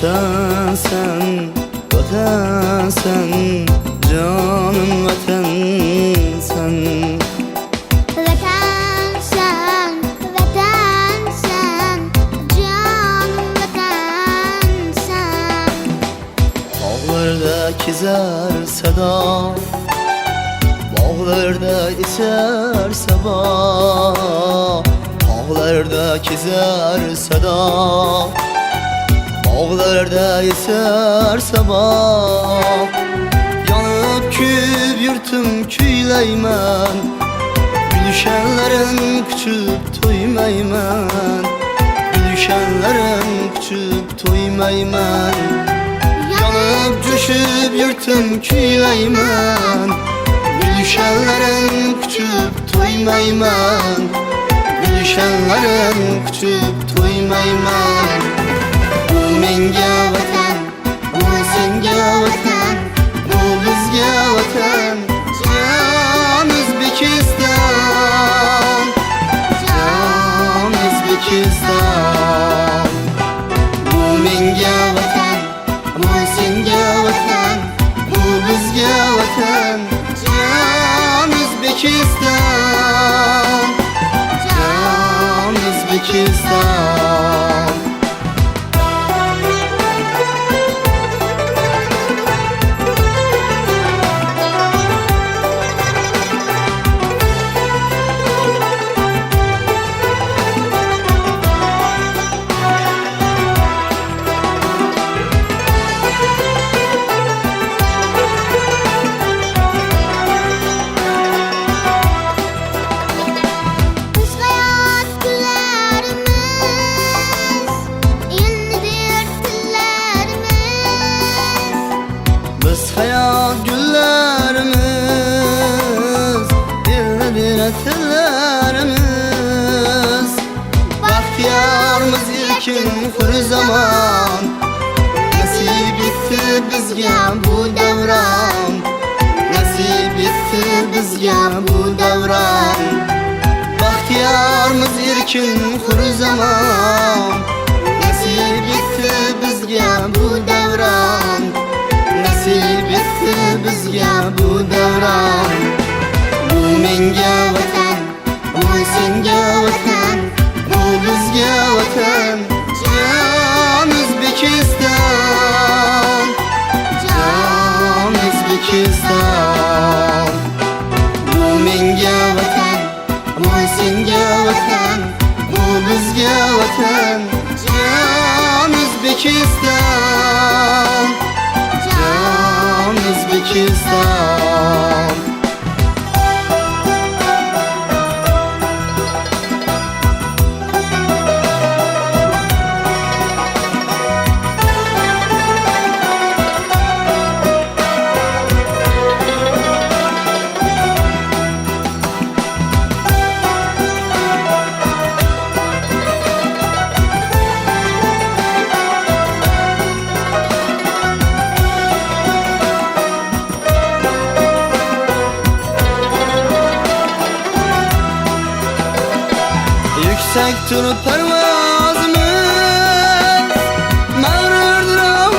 Vatan sen, vatan sen, canım vatan sen. Vatan sen, vatan sen, canım vatan sen. Dağlarda kezer sada, bağlarda eser sabah. Dağlarda kezer sada, bağlarda eser sabah. Yanıp küp yurtum küyleymen, gülüşenlerin küçüp toymayman. Gülüşenlerin küçüp toymayman. Yanıp coşup yurtum küyleymen, gülüşenlerin küçüp toymayman. Gülüşenlerin küçüp toymayman. Bu menge vatan, bu senge vatan, bu bizge vatan. Can Özbekistan, can Özbekistan. Bu menge vatan, bu senge vatan, bu bizge vatan. Can Özbekistan, can Özbekistan. Biz hayat güllerimiz, dilli tillerimiz. Bahtiyarımız ilkin hür zaman, nasip etti bizge bu devran. Nasip etti bizge bu devran. Bahtiyarımız ilkin hür zaman, nasip etti bizge bu devran. Nasip etti bizge bu devran. Bu menge vatan, bu senge vatan, bu bizge vatan. Can Özbekistan, can Özbekistan. Bu menge vatan, bu senge vatan, bu bizge vatan. Can Özbekistan, can Özbekistan. Yüksek turup pervazımız, mağrurdur avazımız.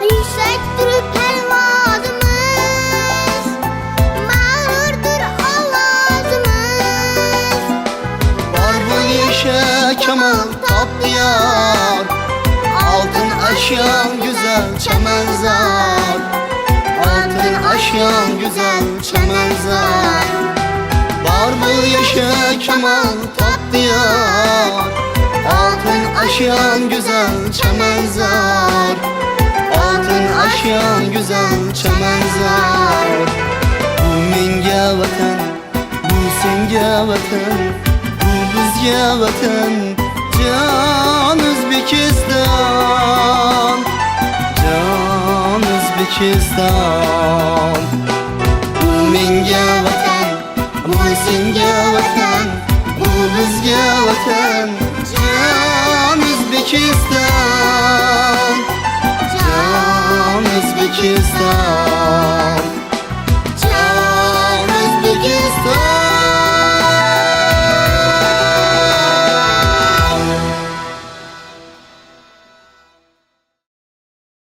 Yüksek durup pervazımız, mağrurdur avazımız. Var bu yeşe kemal tatlıyar, altın aşyan güzel çemenzar. Altın aşyan güzel çemenzar. Var bu yaşa kemal tatlıyar, altın aşyan güzel çemenzar. Altın aşyan güzel çemenzar. Bu menge vatan, bu senge vatan, bu bizge vatan. Can Özbekistan, can Özbekistan. Bu menge vatan, bu senge vatan, bu bizge vatan. Can Özbekistan, can Özbekistan.